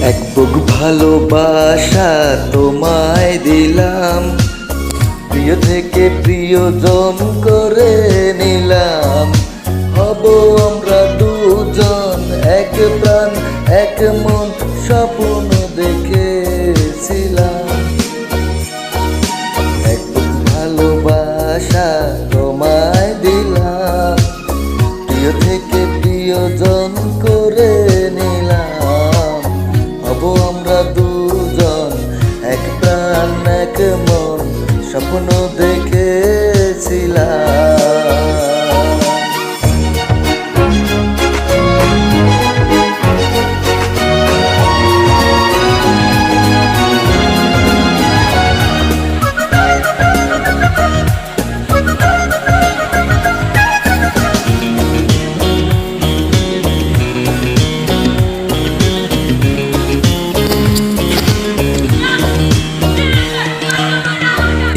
এক বুক ভালোবাসা তোমায় দিলাম, প্রিয় থেকে প্রিয়জন করে নিলাম। হব আমরা দুজন এক প্রাণ এক মন, স্বপ্ন দেখেছিলাম। এক বুক ভালোবাসা তোমায় দিলাম, প্রিয় থেকে প্রিয়জন করে নিলাম। হব আমরা দুজন এক প্রাণ এক মন, স্বপ্ন দেখেছিলাম।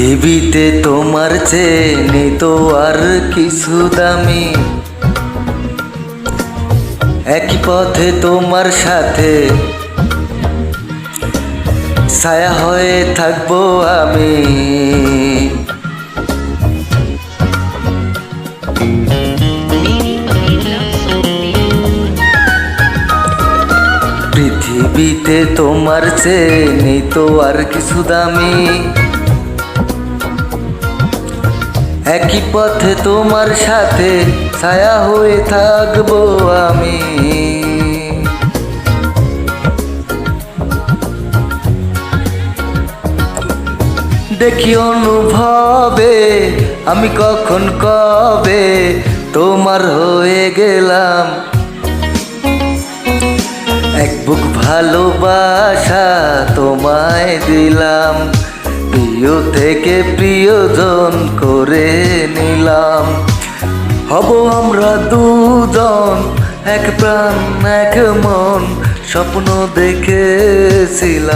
পৃথিবীতে তোমার চেয়ে নেই তো আর কিছু দামি, একই পথে তোমার সাথে ছায়া হয়ে থাকবো আমি। পৃথিবীতে তোমার চেয়ে নেই তো আর কিছু দামি, একই পথে তোমার সাথে ছায়া হয়ে থাকবো আমি। দেখি অনুভবে আমি কখন কবে তোমার হয়ে গেলাম। এক বুক ভালোবাসা তোমায় দিলাম, প্রিয় থেকে প্রিয়জন করে নিলাম। হব আমরা দুজন এক প্রাণ এক মন, স্বপ্ন দেখেছিলাম।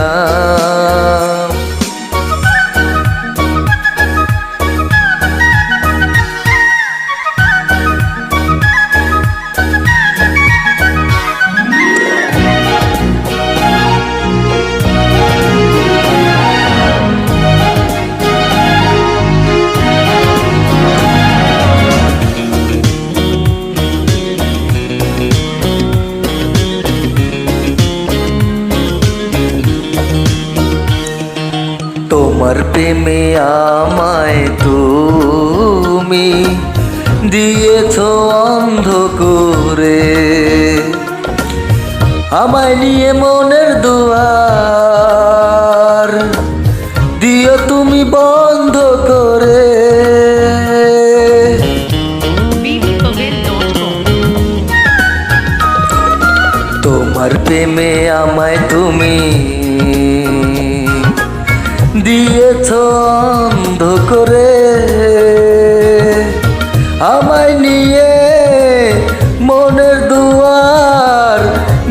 তোমার প্রেমে আমায় তুমি দিয়েছ অন্ধ করে, আমায় নিয়ে মনের দুয়ার দিও তুমি বন্ধ করে। তোমার প্রেমে আমায় তুমি দিয়েছ অন্ধ করে, আমায় নিয়ে মনের দুয়ার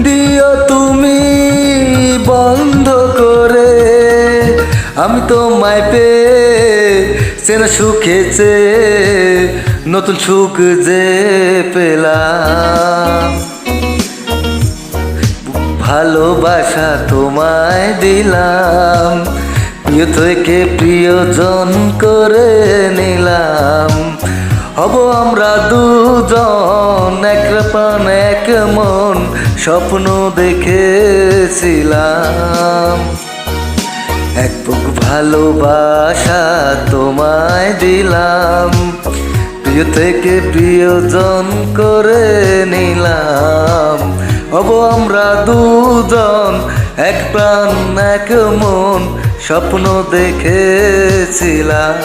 দিও তুমি বন্ধ করে। আমি তোমায় পেয়ে চেনা সুখেছে নতুন সুখ যে পেলাম। ভালোবাসা তোমায় দিলাম, প্রিয় থেকে প্রিয়জন করে নিলাম। হব আমরা দুজন এক প্রাণ এক মন, স্বপ্ন দেখেছিলাম। এক বুক ভালোবাসা তোমায় দিলাম, প্রিয় থেকে প্রিয়জন করে নিলাম। হব আমরা দুজন এক প্রাণ এক মন, স্বপ্ন দেখেছিলাম।